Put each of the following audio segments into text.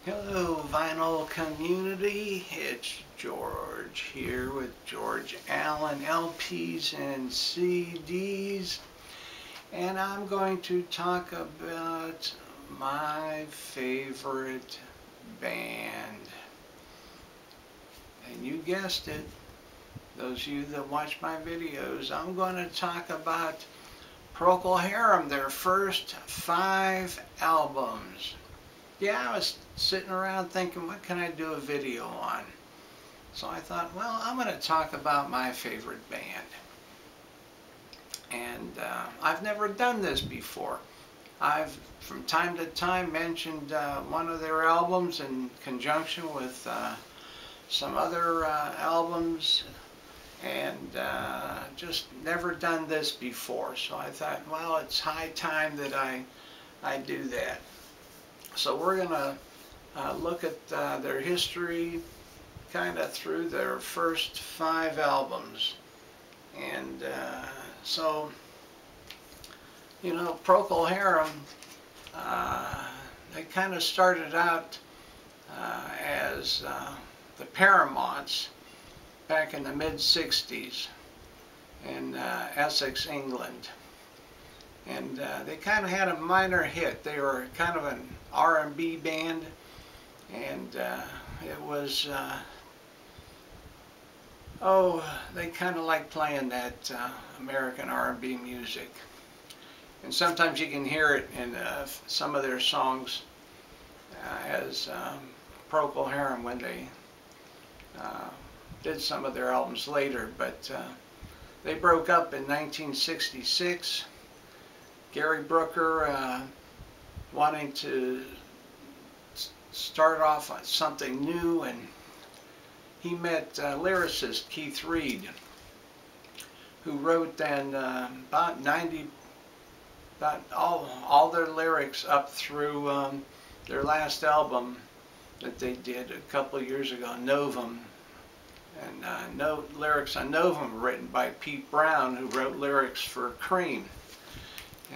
Hello vinyl community, it's George here with George Allen LPs and CDs, and I'm going to talk about my favorite band. And you guessed it, those of you that watch my videos, I'm going to talk about Procol Harum, their first 5 albums. Yeah, I was sitting around thinking, what can I do a video on? So I thought, well, I'm going to talk about my favorite band. And I've never done this before. I've, from time to time, mentioned one of their albums in conjunction with some other albums, and just never done this before. So I thought, well, it's high time that I do that. So we're going to look at their history kind of through their first 5 albums. And so, you know, Procol Harum, they kind of started out as the Paramounts back in the mid-60s in Essex, England. And they kind of had a minor hit. They were kind of an R&B band, and it was, they kind of like playing that American R&B music. And sometimes you can hear it in some of their songs as Procol Harum when they did some of their albums later. But they broke up in 1966. Gary Brooker wanting to start off on something new, and he met lyricist Keith Reed, who wrote then about all their lyrics up through their last album that they did a couple of years ago, Novum. And lyrics on Novum were written by Pete Brown, who wrote lyrics for Cream.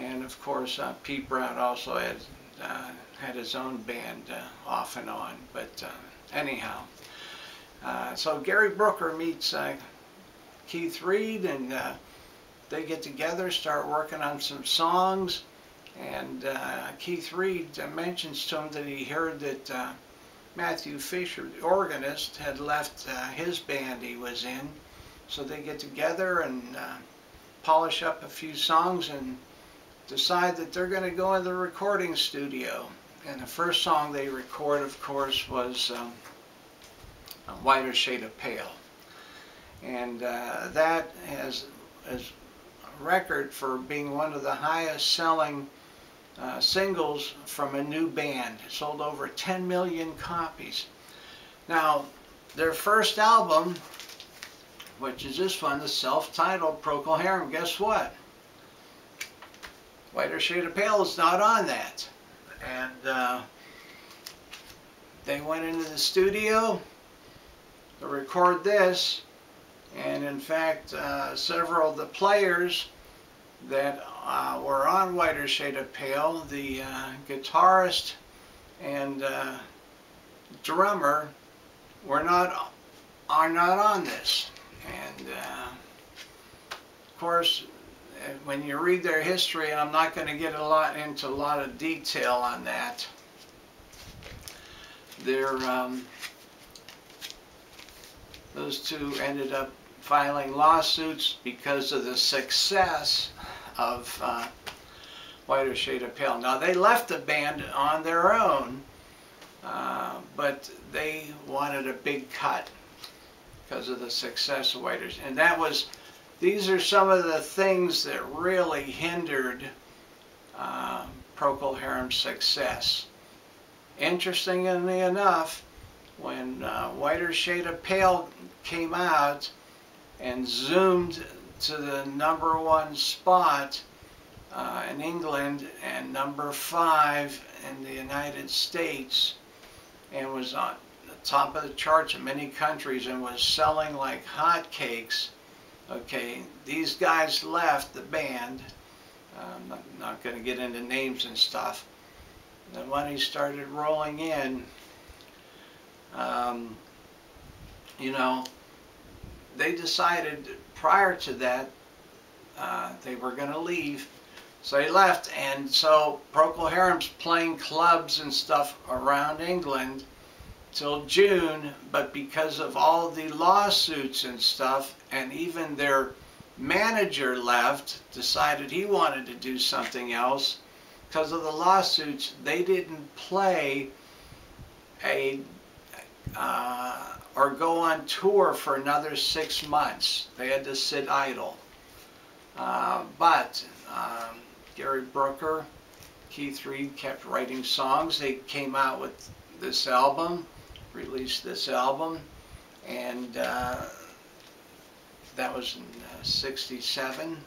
And of course, Pete Brown also had his own band off and on. But anyhow, so Gary Brooker meets Keith Reed, and they get together, start working on some songs. And Keith Reed mentions to him that he heard that Matthew Fisher, the organist, had left his band he was in. So they get together and polish up a few songs and decide that they're going to go in the recording studio. And the first song they record, of course, was A Whiter Shade of Pale. And that is a record for being one of the highest selling singles from a new band. It sold over 10 million copies. Now, their first album, which is this one, the self-titled Procol Harum, guess what? Whiter Shade of Pale is not on that. And they went into the studio to record this, and in fact several of the players that were on Whiter Shade of Pale, the guitarist and drummer, are not on this. And of course, when you read their history, and I'm not going to get into a lot of detail on that, those two ended up filing lawsuits because of the success of Whiter Shade of Pale. Now, they left the band on their own, but they wanted a big cut because of the success of Whiter Shade. And these are some of the things that really hindered Procol Harum's success. Interestingly enough, when Whiter Shade of Pale came out and zoomed to the #1 spot in England and #5 in the United States, and was on the top of the charts in many countries and was selling like hotcakes, okay, these guys left the band. I'm not going to get into names and stuff. The money started rolling in, Um, you know, they decided prior to that they were going to leave. So they left, and so Procol Harum's playing clubs and stuff around England till June, but because of all the lawsuits and stuff, and even their manager left, decided he wanted to do something else, because of the lawsuits, they didn't play or go on tour for another 6 months. They had to sit idle. But Gary Brooker, Keith Reed kept writing songs. They came out with this album, released this album, and that was in '67.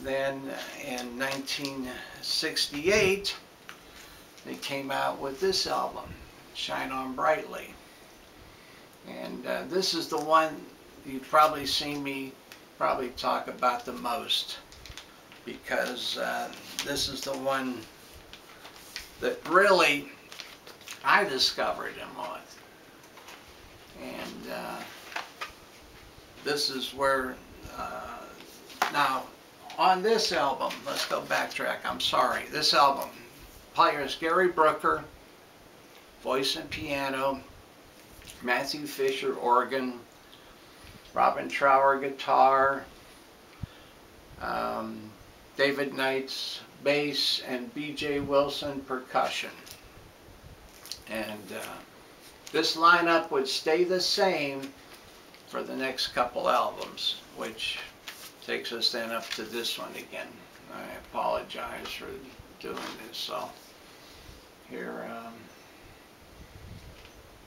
Then in 1968, they came out with this album, Shine On Brightly. And this is the one you've probably seen me talk about the most, because this is the one that really I discovered him with. And this is where, now on this album, let's go backtrack, I'm sorry. This album, players Gary Brooker, voice and piano, Matthew Fisher, organ, Robin Trower, guitar, David Knight's bass, and B.J. Wilson, percussion. And this lineup would stay the same for the next couple albums, which takes us then up to this one again. I apologize for doing this. So here,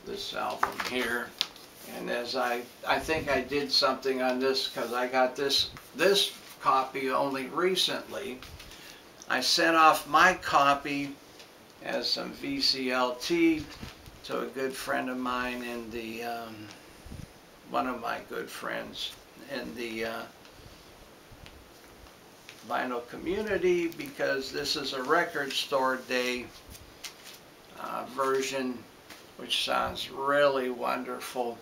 this album here. And as I think I did something on this, because I got this copy only recently. I sent off my copy as some VCLT to a good friend of mine in the, one of my good friends in the vinyl community, because this is a Record Store Day version, which sounds really wonderful.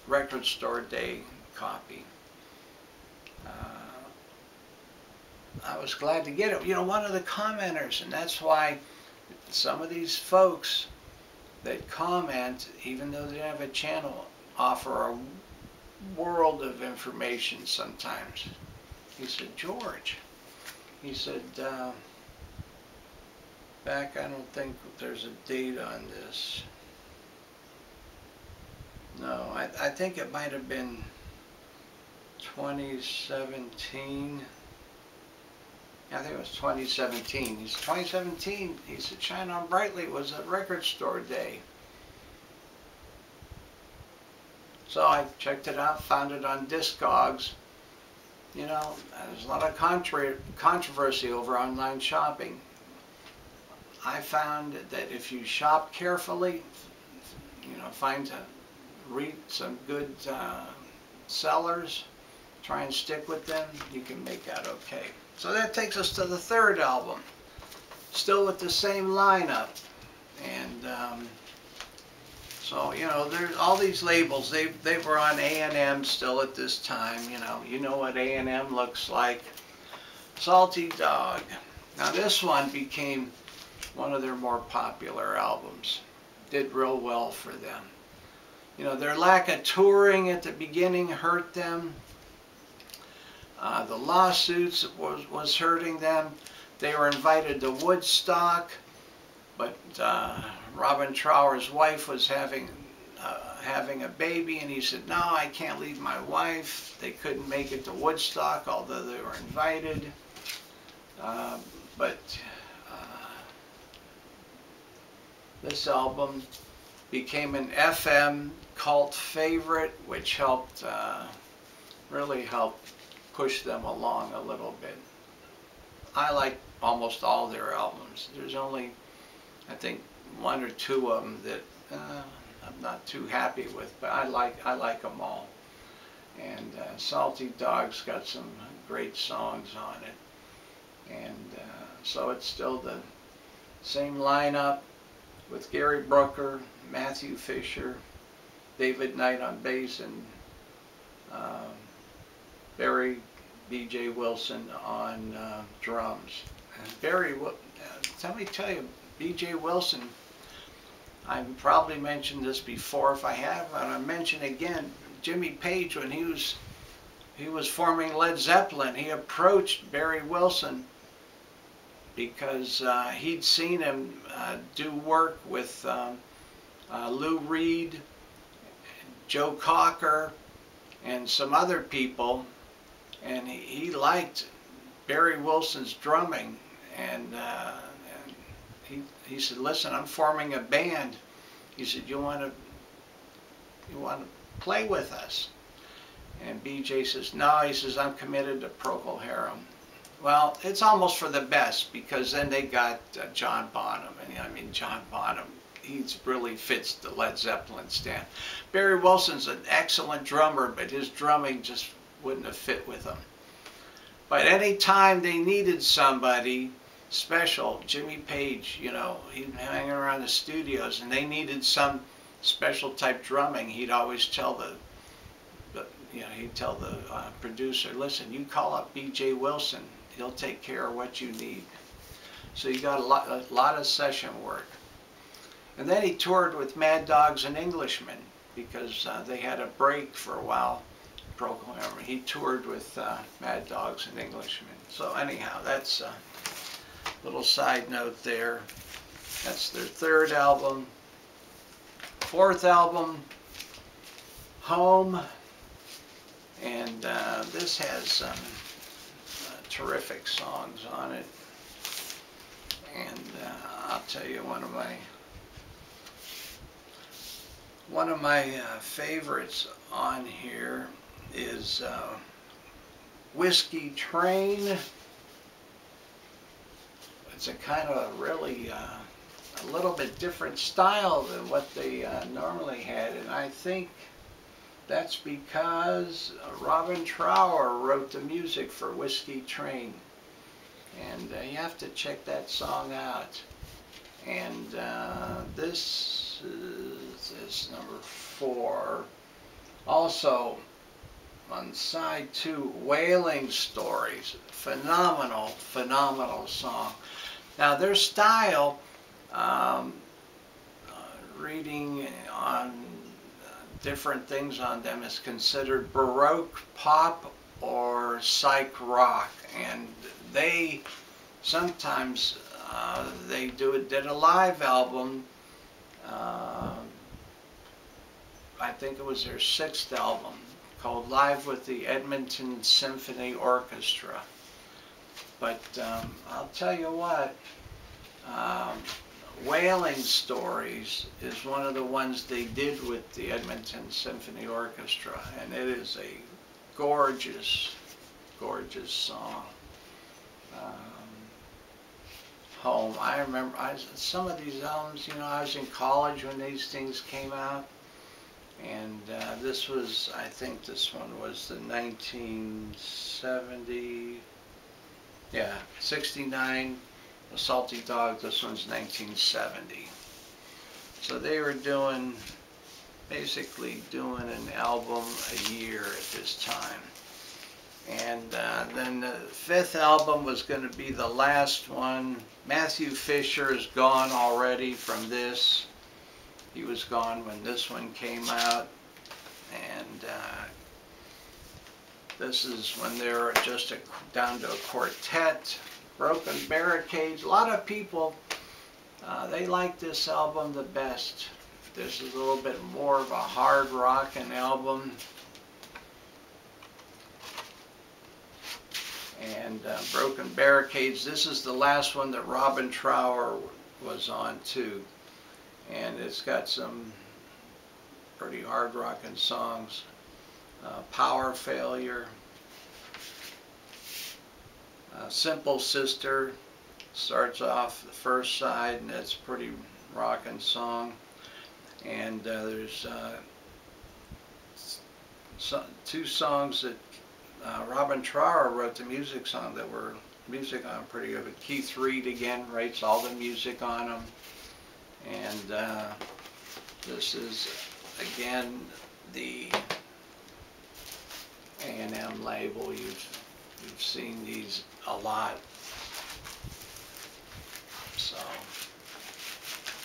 Record Store Day copy. I was glad to get it. You know, one of the commenters, and that's why some of these folks that comment, even though they have a channel, offer a world of information sometimes. He said, George, he said, back, I don't think there's a date on this. No, I think it might have been 2017. I think it was 2017. He said, 2017, he said, Shine On Brightly was a Record Store Day. So I checked it out, found it on Discogs. You know, there's a lot of controversy over online shopping. I found that if you shop carefully, you know, read some good sellers, try and stick with them, you can make out okay. So that takes us to the third album, still with the same lineup. And so, you know, there's all these labels. They were on A&M still at this time. You know what A&M looks like. Salty Dog. Now this one became one of their more popular albums. Did real well for them. You know, their lack of touring at the beginning hurt them. The lawsuits was hurting them. They were invited to Woodstock, but Robin Trower's wife was having a baby, and he said, no, I can't leave my wife. They couldn't make it to Woodstock, although they were invited. But this album became an FM cult favorite, which helped, really helped push them along a little bit. I like almost all their albums. There's only, I think, one or two of them that I'm not too happy with, but I like them all. And Salty Dog's got some great songs on it. And so it's still the same lineup with Gary Brooker, Matthew Fisher, David Knight on bass, and Barry B.J. Wilson on drums. And Barry, let me tell you, B.J. Wilson, I've probably mentioned this before. If I have, and I mention again, Jimmy Page, when he was forming Led Zeppelin, he approached Barry Wilson because he'd seen him do work with Lou Reed, Joe Cocker, and some other people, and he liked Barry Wilson's drumming, and he said, "Listen, I'm forming a band." He said, "You want to play with us?" And BJ says, "No," he says, "I'm committed to Procol Harum." Well, it's almost for the best, because then they got John Bonham, and I mean, John Bonham, he really fits the Led Zeppelin stand. Barry Wilson's an excellent drummer, but his drumming just wouldn't have fit with him. But any time they needed somebody special, Jimmy Page, you know, he'd hang around the studios, and they needed some special type drumming, he'd always tell he'd tell the producer, "Listen, you call up B.J. Wilson, he'll take care of what you need." So he got a lot of session work. And then he toured with Mad Dogs and Englishmen, because they had a break for a while. Procol Harum. He toured with Mad Dogs and Englishmen. So anyhow, that's a little side note there. That's their third album. Fourth album, Home. And this has some terrific songs on it. And I'll tell you, one of my favorites on here is Whiskey Train. It's a kind of really a little bit different style than what they normally had, and I think that's because Robin Trower wrote the music for Whiskey Train, and you have to check that song out. And this is number 4. Also on side 2, Wailing Stories. Phenomenal, phenomenal song. Now their style, reading on different things on them, is considered Baroque pop or Psych rock, and they sometimes they did a live album. I think it was their 6th album, called Live with the Edmonton Symphony Orchestra. But I'll tell you what, Wailing Stories is one of the ones they did with the Edmonton Symphony Orchestra, and it is a gorgeous, gorgeous song. Home. I remember some of these albums, you know, I was in college when these things came out, and this was, I think this one was the 1970, yeah, 69, The Salty Dog. This one's 1970. So they were basically doing an album a year at this time. And then the 5th album was going to be the last one. Matthew Fisher is gone already from this. He was gone when this one came out. And this is when they were just down to a quartet. Broken Barricades. A lot of people, they like this album the best. This is a little bit more of a hard rockin' album. And Broken Barricades, this is the last one that Robin Trower was on too. And it's got some pretty hard rocking songs. Power Failure. Simple Sister starts off the first side, and it's a pretty rocking song. And there's 2 songs that Robin Trower wrote the music on that were pretty good. Keith Reed again writes all the music on them, And this is again the A&M label. You've seen these a lot. So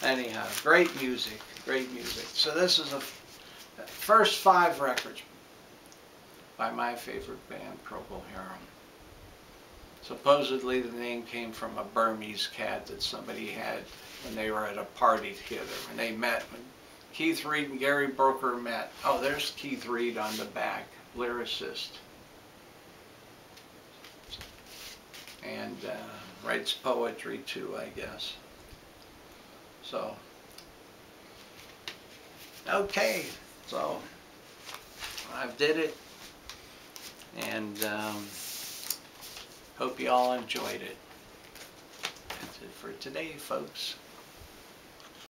anyhow, great music, great music. So this is the first 5 records by my favorite band, Procol Harum. Supposedly the name came from a Burmese cat that somebody had when they were at a party together, when they met, when Keith Reid and Gary Brooker met. Oh, there's Keith Reid on the back, lyricist. And writes poetry too, I guess. So, okay, so I did it, and hope you all enjoyed it. That's it for today, folks.